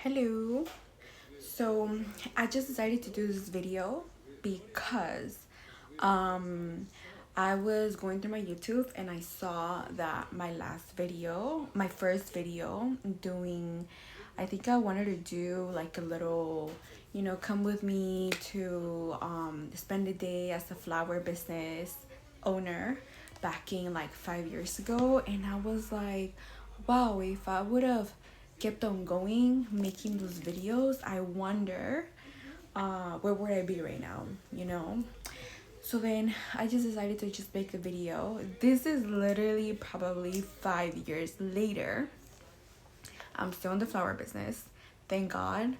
Hello. So I just decided to do this video because um I was going through my YouTube and I saw that my first video doing, I think I wanted to do like a little, come with me to spend a day as a flower business owner back in like 5 years ago. And I was like, wow, if I would have kept on going making those videos, I wonder where would I be right now. So then I just decided to just make a video. This is literally probably 5 years later. I'm still in the flower business, thank God.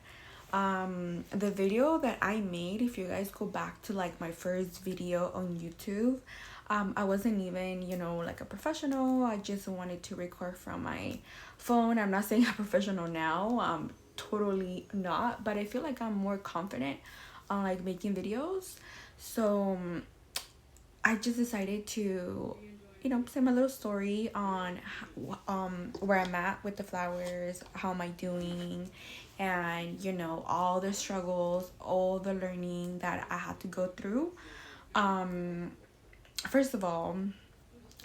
The video that I made, if you guys go back to like my first video on YouTube, I wasn't even, like a professional. I just wanted to record from my phone. I'm not saying I'm professional now. Totally not, but I feel like I'm more confident on like making videos. So I just decided to, say my little story on where I'm at with the flowers, how am I doing, and all the struggles, all the learning that I had to go through. First of all,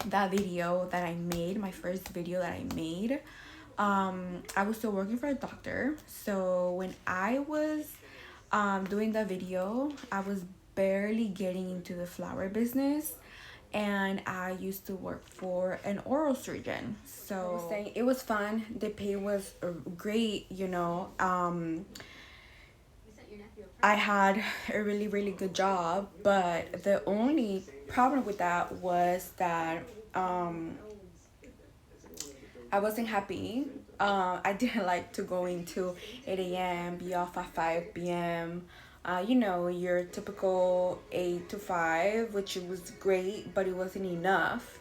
that video that I made, my first video that I made, I was still working for a doctor. So when I was doing that video, I was barely getting into the flower business, and I used to work for an oral surgeon. So I was saying it was fun. The pay was great. I had a really, really good job, but the only problem with that was that I wasn't happy. I didn't like to go into 8 a.m., be off at 5 p.m. Your typical 8 to 5, which was great, but it wasn't enough.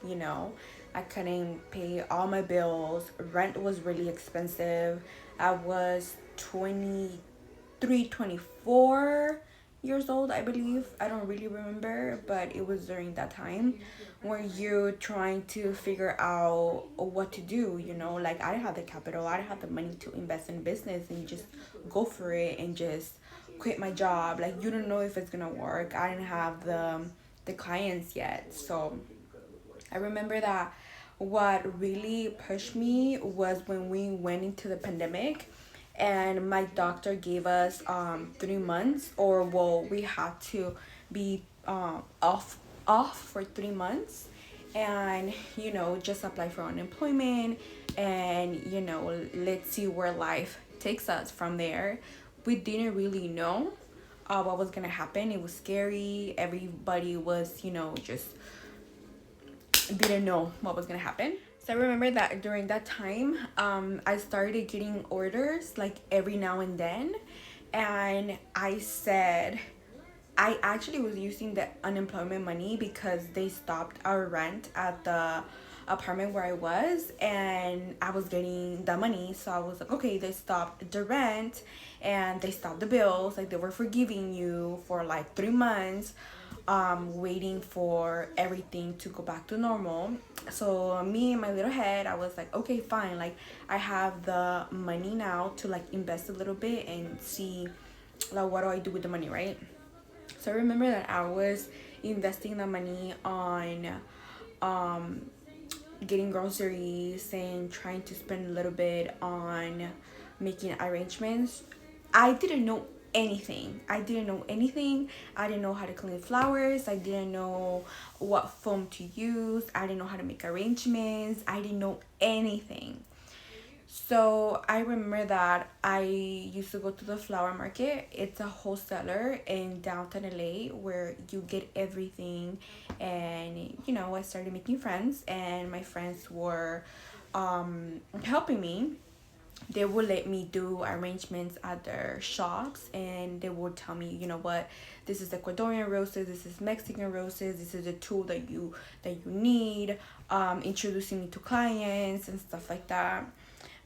I couldn't pay all my bills. Rent was really expensive. I was 23, 24 years old, I believe. I don't really remember, but it was during that time where you're trying to figure out what to do. Like, I didn't have the capital, I didn't have the money to invest in business and just go for it and just quit my job. Like, you don't know if it's gonna work. I didn't have the clients yet. So I remember that what really pushed me was when we went into the pandemic, and my doctor gave us 3 months, or well, we had to be off for 3 months, and just apply for unemployment, and let's see where life takes us from there. We didn't really know what was gonna happen. It was scary. Everybody was just didn't know what was gonna happen. So I remember that during that time, I started getting orders like every now and then, and I said I actually was using the unemployment money because they stopped our rent at the apartment where I was, and I was getting the money. So I was like, okay, they stopped the rent and they stopped the bills. Like, they were forgiving you for like 3 months, waiting for everything to go back to normal. So me in my little head, I was like, okay, fine. Like, I have the money now to like invest a little bit and see like what do I do with the money, right? So I remember that I was investing the money on getting groceries and trying to spend a little bit on making arrangements. I didn't know anything. I didn't know anything. I didn't know how to clean flowers. I didn't know what foam to use. I didn't know how to make arrangements. I didn't know anything. So I remember that I used to go to the flower market. It's a wholesaler in downtown LA where you get everything. And I started making friends, and my friends were helping me. They would let me do arrangements at their shops, and they would tell me, what, this is Ecuadorian roses, this is Mexican roses, this is the tool that you need, introducing me to clients and stuff like that.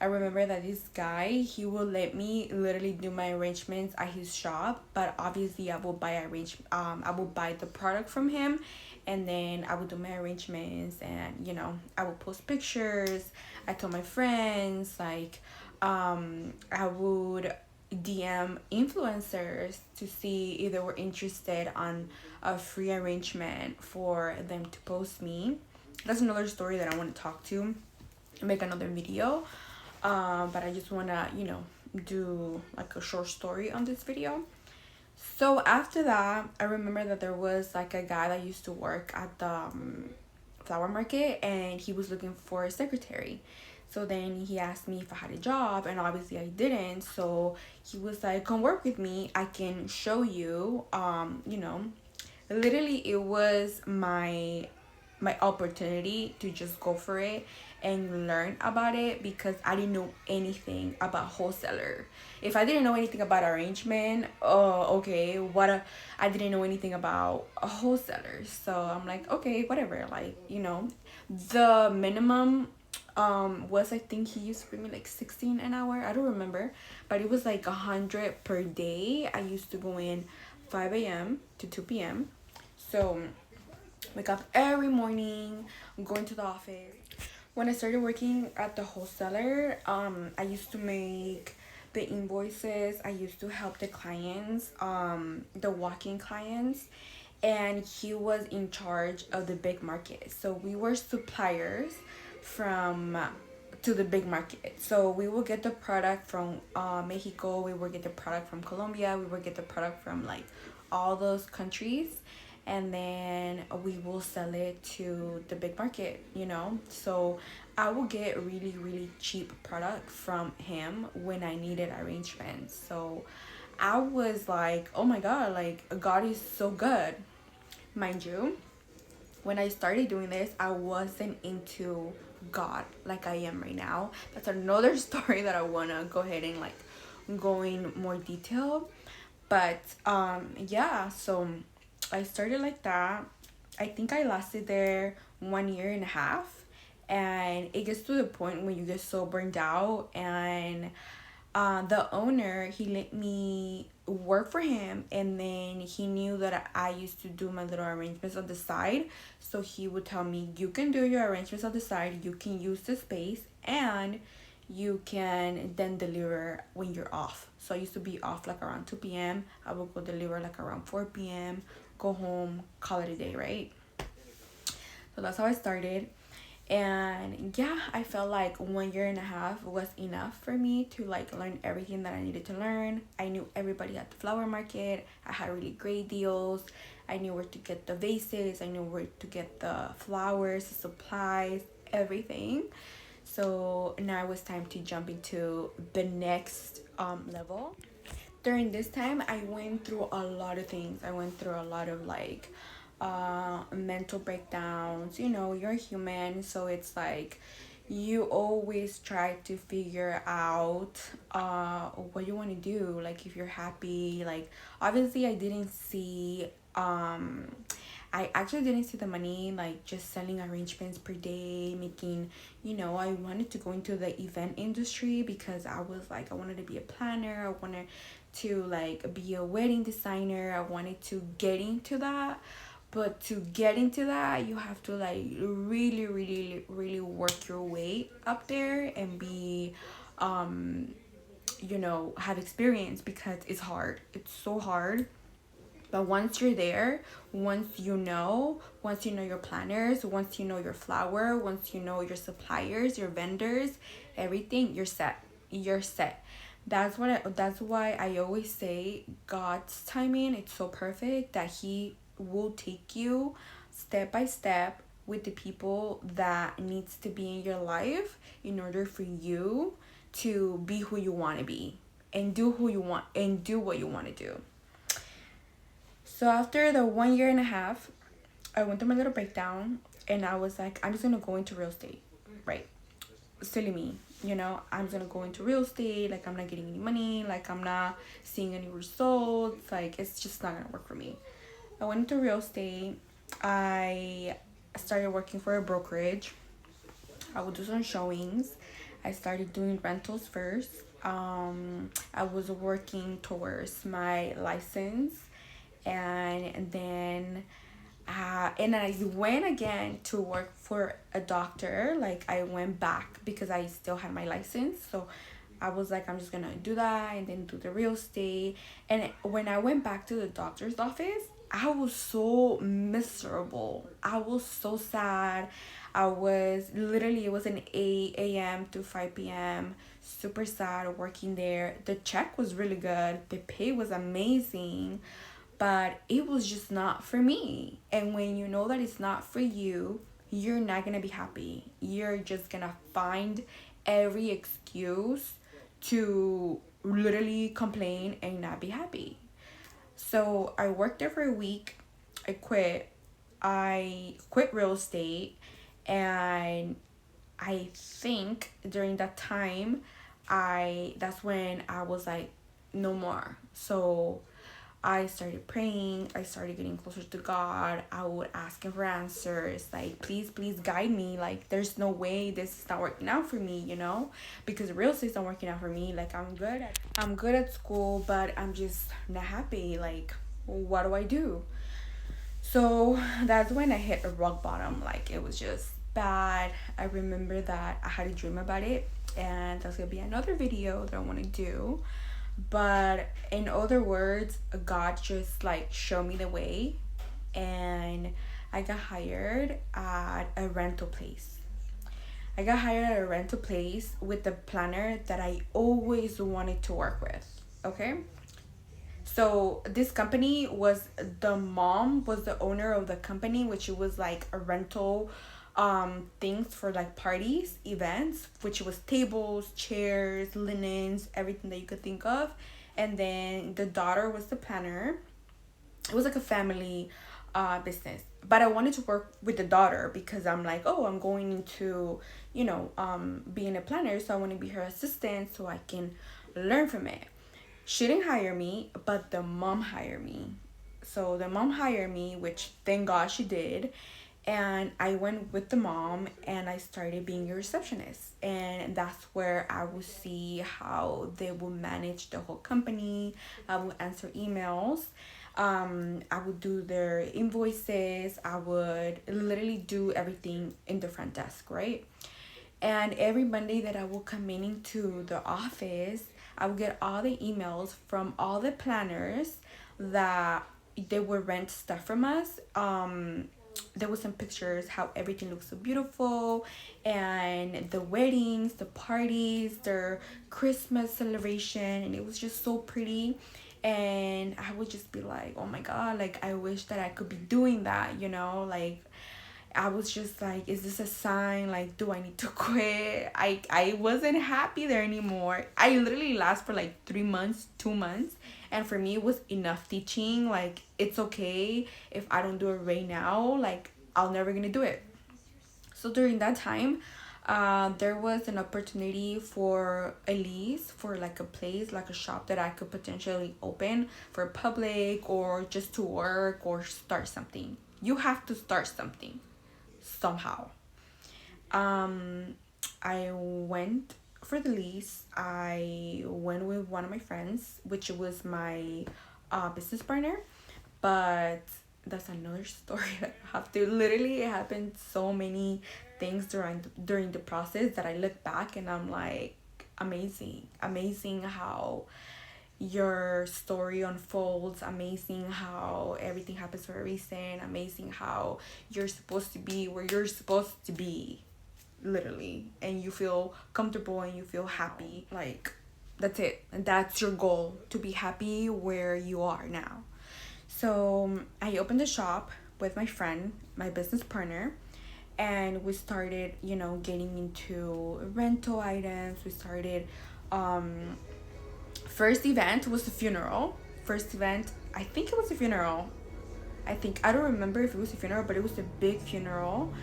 I remember that this guy, he will let me literally do my arrangements at his shop, but obviously I will I will buy the product from him, and then I would do my arrangements, and I would post pictures. I told my friends, like, I would DM influencers to see if they were interested on a free arrangement for them to post me. That's another story that I want to talk to, make another video. But I just want to, do like a short story on this video. So after that, I remember that there was like a guy that used to work at the flower market, and he was looking for a secretary. So then he asked me if I had a job, and obviously I didn't. So he was like, come work with me, I can show you. Literally it was my opportunity to just go for it and learn about it, because I didn't know anything about wholesaler. If I didn't know anything about arrangement, oh okay, I didn't know anything about a wholesaler. So I'm like, okay, whatever, like, the minimum was, I think he used to pay me like 16 an hour, I don't remember, but it was like 100 per day. I used to go in 5 a.m. to 2 p.m. So wake up every morning, going to the office. When I started working at the wholesaler, I used to make the invoices. I used to help the clients, the walk-in clients, and he was in charge of the big market. So we were suppliers from to the big market. So we will get the product from Mexico. We will get the product from Colombia. We will get the product from like all those countries, and then we will sell it to the big market. So I will get really really cheap product from him when I needed arrangements. So I was like, oh my god, like God is so good. Mind you, when I started doing this, I wasn't into God like I am right now. That's another story that I wanna go ahead and like go in more detail. But yeah, so I started like that. I think I lasted there 1 year and a half, and it gets to the point when you get so burned out. And the owner, he let me work for him, and then he knew that I used to do my little arrangements on the side. So he would tell me, you can do your arrangements on the side, you can use the space, and you can then deliver when you're off. So I used to be off like around 2 p.m. I would go deliver like around 4 p.m., go home, call it a day, right? So that's how I started. And yeah, I felt like 1 year and a half was enough for me to like learn everything that I needed to learn. I knew everybody at the flower market. I had really great deals. I knew where to get the vases. I knew where to get the flowers, the supplies, everything. So now it was time to jump into the next level. During this time, I went through a lot of things. I went through a lot of like mental breakdowns. You're human, so it's like you always try to figure out what you want to do, like if you're happy. Like obviously I actually didn't see the money, like just selling arrangements per day, making, I wanted to go into the event industry because I was like, I wanted to be a planner. I wanted to like be a wedding designer. I wanted to get into that. But to get into that, you have to like really, really, really work your way up there and be, have experience, because it's hard. It's so hard. But once you're there, once you know your planners, once you know your flower, once you know your suppliers, your vendors, everything, you're set. You're set. That's why I always say God's timing, it's so perfect that he will take you step by step with the people that needs to be in your life in order for you to be who you want to be and do who you want and do what you want to do. So after the 1 year and a half, I went through my little breakdown, and I was like, I'm just gonna go into real estate, right? Silly me, I'm just gonna go into real estate. Like I'm not getting any money, like I'm not seeing any results, like it's just not gonna work for me. I went into real estate. I started working for a brokerage. I would do some showings. I started doing rentals first. I was working towards my license, and then I went again to work for a doctor. Like I went back because I still had my license. So I was like, I'm just gonna do that and then do the real estate. And when I went back to the doctor's office, I was so miserable. I was so sad. I was literally, it was an 8 a.m. to 5 p.m. Super sad working there. The check was really good, the pay was amazing, but it was just not for me. And when you know that it's not for you, you're not gonna be happy. You're just gonna find every excuse to literally complain and not be happy. So I worked there for a week. I quit. I quit real estate, and I think during that time, I that's when I was like, no more. So I started praying. I started getting closer to God. I would ask Him for answers. Like, please, please guide me. Like, there's no way this is not working out for me, because real estate's not working out for me. Like, I'm good at school, but I'm just not happy. Like, what do I do? So that's when I hit a rock bottom. Like, it was just bad. I remember that I had a dream about it, and that's gonna be another video that I want to do. But in other words, God just like showed me the way, and I got hired at a rental place. I got hired at a rental place with the planner that I always wanted to work with. Okay. So this company was, the mom was the owner of the company, which it was like a rental things for like parties, events, which was tables, chairs, linens, everything that you could think of. And then the daughter was the planner. It was like a family business, but I wanted to work with the daughter because I'm like, oh, I'm going into being a planner, so I want to be her assistant so I can learn from it. She didn't hire me, but the mom hired me. So the mom hired me, which thank God she did. And I went with the mom and I started being a receptionist. And that's where I would see how they will manage the whole company. I would answer emails. I would do their invoices. I would literally do everything in the front desk, right? And every Monday that I will come in into the office, I would get all the emails from all the planners that they would rent stuff from us. There was some pictures how everything looks so beautiful, and the weddings, the parties, their Christmas celebration, and it was just so pretty. And I would just be like, oh my God, like I wish that I could be doing that, like I was just like, is this a sign? Like, do I need to quit? I wasn't happy there anymore. I literally last for like 3 months, 2 months. And for me, it was enough teaching. Like, it's okay if I don't do it right now. Like, I'll never gonna do it. So during that time, there was an opportunity for a lease for like a place, like a shop that I could potentially open for public or just to work or start something. You have to start something somehow. Um, I went for the lease. I went with one of my friends, which was my business partner, but that's another story that I have to. Literally, it happened so many things during the process that I look back and I'm like, amazing how your story unfolds, amazing how everything happens for a reason, amazing how you're supposed to be where you're supposed to be, literally, and you feel comfortable and you feel happy. Like, that's it, and that's your goal, to be happy where you are now. So I opened the shop with my friend, my business partner, and we started getting into rental items. We started first event was a funeral. First event, I think it was a funeral. I don't remember if it was a funeral, but it was a big funeral.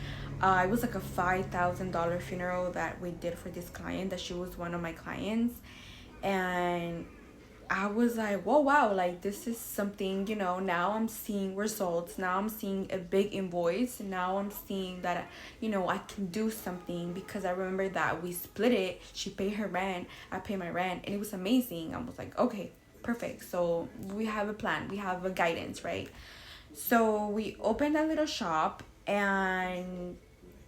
It was like a $5,000 funeral that we did for this client, that she was one of my clients. And I was like, whoa, wow, like this is something, now I'm seeing results. Now I'm seeing a big invoice. Now I'm seeing that, I can do something, because I remember that we split it. She paid her rent, I paid my rent, and it was amazing. I was like, okay, perfect. So we have a plan, we have a guidance, right? So we opened that little shop, and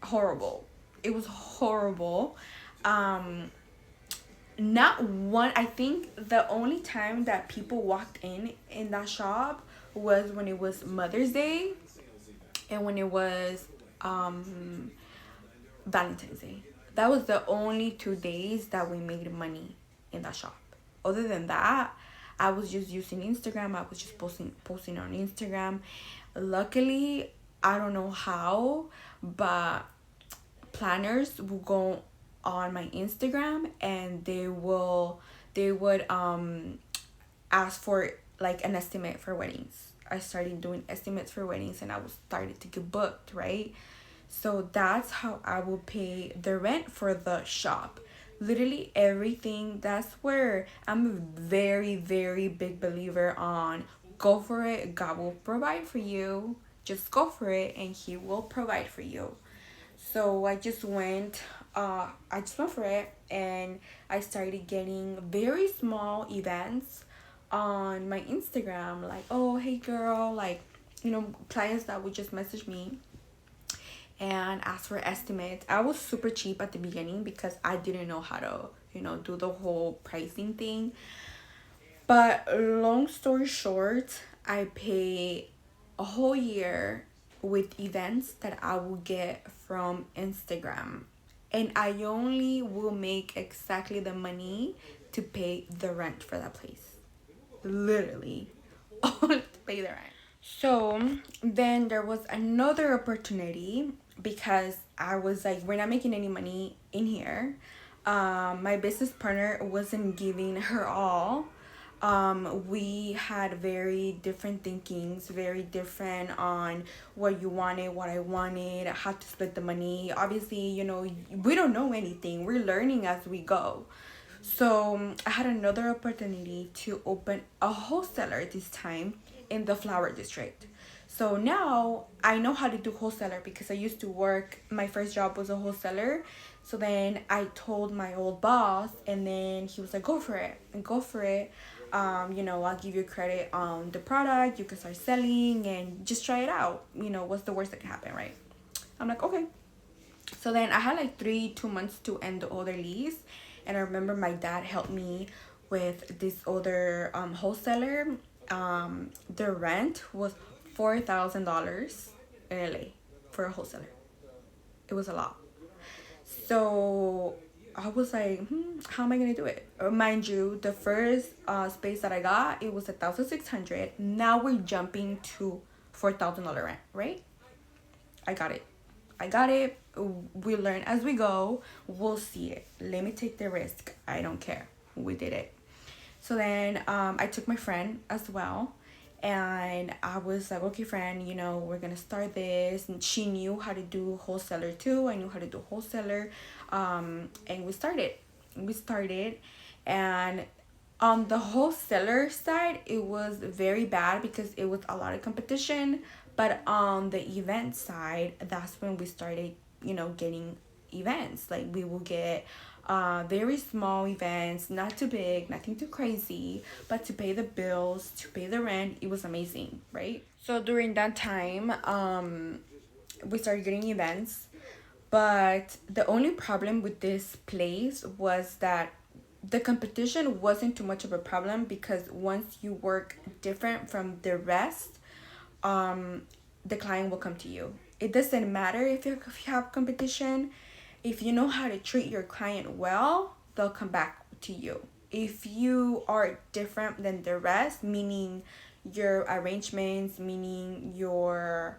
horrible. It was horrible. Um, not one. I think the only time that people walked in that shop was when it was Mother's Day and when it was um Valentine's Day. That was the only 2 days that we made money in that shop. Other than that, I was just using Instagram. I was just posting on Instagram. Luckily, I don't know how, but planners will go on my Instagram and they would ask for like an estimate for weddings. I started doing estimates for weddings and I was started to get booked, right? So that's how I will pay the rent for the shop. Literally everything. That's where I'm a very, very big believer on go for it. God will provide for you. Just go for it and He will provide for you. So I just went for it and I started getting very small events on my Instagram, like, oh hey girl, like, clients that would just message me and ask for estimates. I was super cheap at the beginning because I didn't know how to, do the whole pricing thing. But long story short, I pay a whole year with events that I will get from Instagram. And I only will make exactly the money to pay the rent for that place. Literally. Only to pay the rent. So then there was another opportunity because I was like, we're not making any money in here. My business partner wasn't giving her all. We had very different thinkings, very different on what you wanted, what I wanted, how to split the money. Obviously, we don't know anything. We're learning as we go. So I had another opportunity to open a wholesaler this time in the flower district. So now I know how to do wholesaler because I used to work, my first job was a wholesaler. So then I told my old boss and then he was like, go for it and go for it. I'll give you credit on the product, you can start selling and just try it out. What's the worst that can happen, right? I'm like, okay. So then I had like 2 months to end the other lease. And I remember my dad helped me with this other wholesaler. The rent was $4,000 in LA for a wholesaler. It was a lot. So I was like, how am I gonna do it? Mind you, the first space that I got, it was $1,600. Now we're jumping to $4,000 rent, right? I got it. We learn as we go. We'll see it. Let me take the risk. I don't care. We did it. So then I took my friend as well. And I was like, okay, friend, we're going to start this. And she knew how to do wholesaler too. I knew how to do wholesaler. And we started. And on the wholesaler side, it was very bad because it was a lot of competition. But on the event side, that's when we started, getting events. Like we will get very small events, not too big, nothing too crazy, but to pay the bills, to pay the rent, it was amazing, right? So during that time, we started getting events. But the only problem with this place was that the competition wasn't too much of a problem because once you work different from the rest, the client will come to you. It doesn't matter if you have competition. If you know how to treat your client well, they'll come back to you. If you are different than the rest, meaning your arrangements, meaning your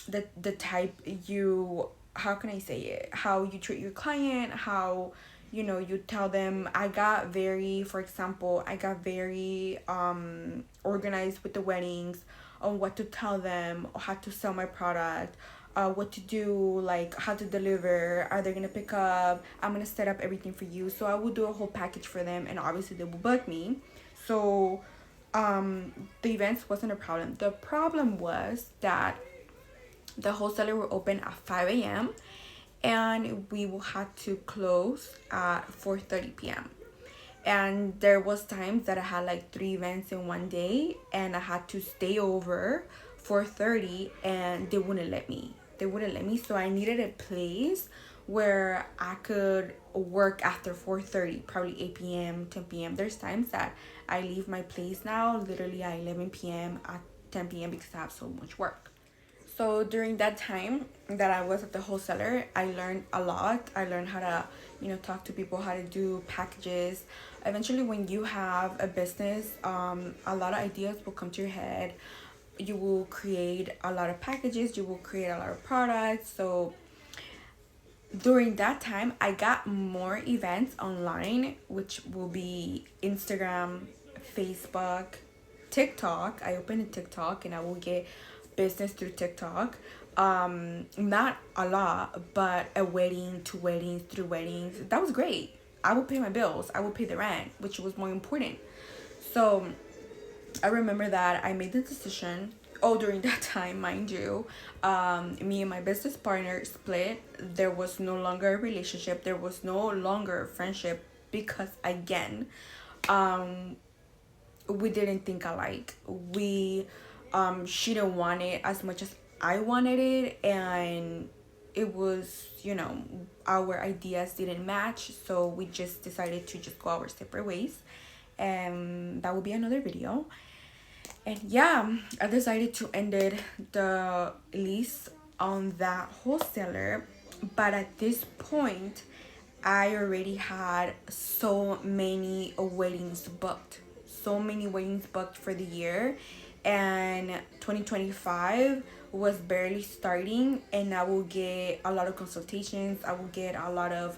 the type you, how can I say it, how you treat your client, how you tell them. For example, I got very organized with the weddings on what to tell them, how to sell my product, what to do, like how to deliver, are they gonna pick up, I'm gonna set up everything for you. So I will do a whole package for them and obviously they will book me. So the events wasn't a problem. The problem was that the wholesaler will open at 5 a.m. and we will have to close at 4:30 p.m. And there was times that I had like 3 events in one day and I had to stay over 4:30 and they wouldn't let me. So I needed a place where I could work after 4:30, probably 8 p.m., 10 p.m. There's times that I leave my place now literally at 11 p.m., at 10 p.m. because I have so much work. So during that time that I was at the wholesaler, I learned a lot. I learned how to, talk to people, how to do packages. Eventually, when you have a business, a lot of ideas will come to your head. You will create a lot of packages. You will create a lot of products. So during that time, I got more events online, which will be Instagram, Facebook, TikTok. I opened a TikTok and I will get business through TikTok. Not a lot, but a wedding, two weddings, three weddings. That was great. I would pay my bills. I would pay the rent, which was more important. So I remember that I made the decision. Oh, during that time, mind you, me and my business partner split. There was no longer a relationship. There was no longer a friendship because, again, um, we didn't think alike. She didn't want it as much as I wanted it, and it was, our ideas didn't match. So we just decided to just go our separate ways, and that will be another video. And yeah, I decided to end the lease on that wholesaler. But at this point, I already had so many weddings booked. So many weddings booked for the year. And 2025 was barely starting, and I will get a lot of consultations. I will get a lot of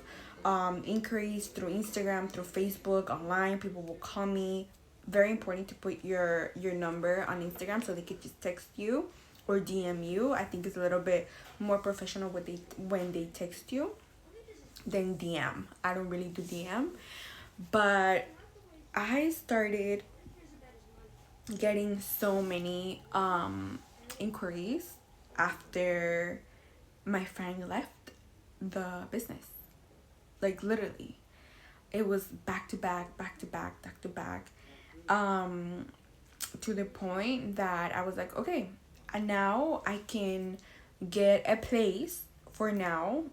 inquiries through Instagram, through Facebook, online. People will call me. Very important to put your number on Instagram so they could just text you or DM you. I think it's a little bit more professional when they text you than DM. I don't really do DM, but I started getting so many inquiries after my friend left the business. Like literally, it was back to back, back to back, back to back. To the point that I was like, okay, and now I can get a place for now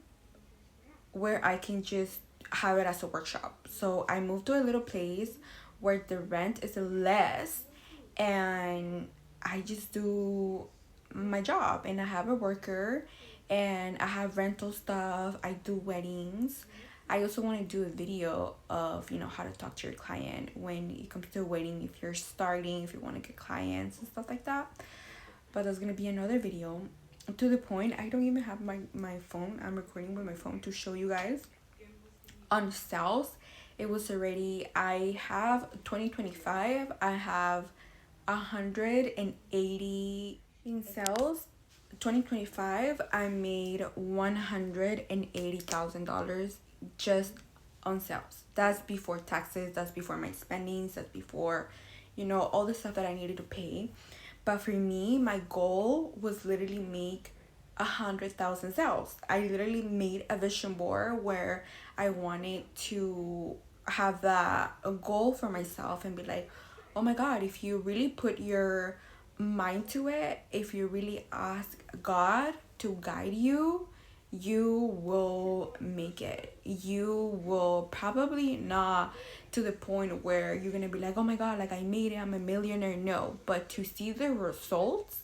where I can just have it as a workshop. So I moved to a little place where the rent is less, and I just do my job, and I have a worker, and I have rental stuff. I do weddings. I also want to do a video of, how to talk to your client when it comes to a wedding, if you're starting, if you want to get clients and stuff like that. But there's going to be another video. To the point, I don't even have my phone. I'm recording with my phone to show you guys. On sales, it was already, I have 2025, I have 180 in sales. 2025, I made $180,000 just on sales. That's before taxes, that's before my spendings, that's before, all the stuff that I needed to pay. But for me, my goal was literally make 100,000 sales. I literally made a vision board where I wanted to have a goal for myself and be like, oh my God, if you really put your mind to it, if you really ask God to guide you, you will make it. You will probably not to the point where you're gonna be like, oh my God, like I made it, I'm a millionaire. No, but to see the results,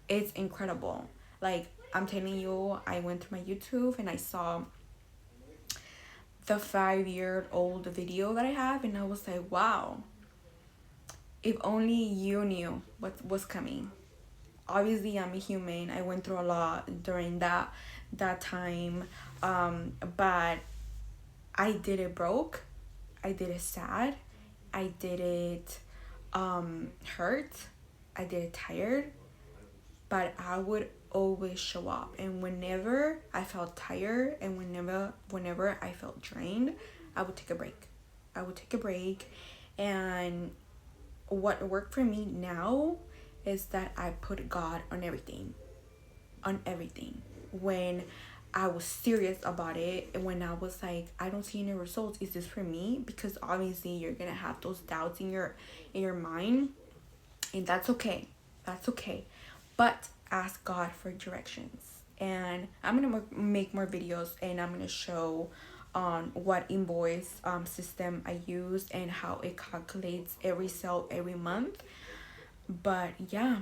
it's incredible. Like I'm telling you, I went to my YouTube and I saw the 5-year-old video that I have, and I was like, wow, if only you knew what was coming. Obviously, I'm a human. I went through a lot during that time, but I did it broke. I did it sad. I did it hurt. I did it tired. But I would always show up. And whenever I felt tired and whenever I felt drained, I would take a break. And what worked for me now is that I put God on everything. When I was serious about it, and when I was like, I don't see any results, is this for me? Because obviously you're gonna have those doubts in your mind, and that's okay. But ask God for directions. and I'm gonna make more videos, and I'm gonna show on what invoice system I use and how it calculates every sale every month. But yeah,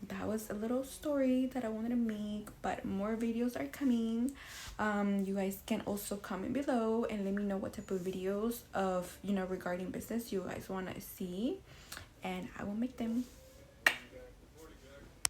that was a little story that I wanted to make, but more videos are coming. You guys can also comment below and let me know what type of videos of, you know, regarding business you guys want to see, and I will make them.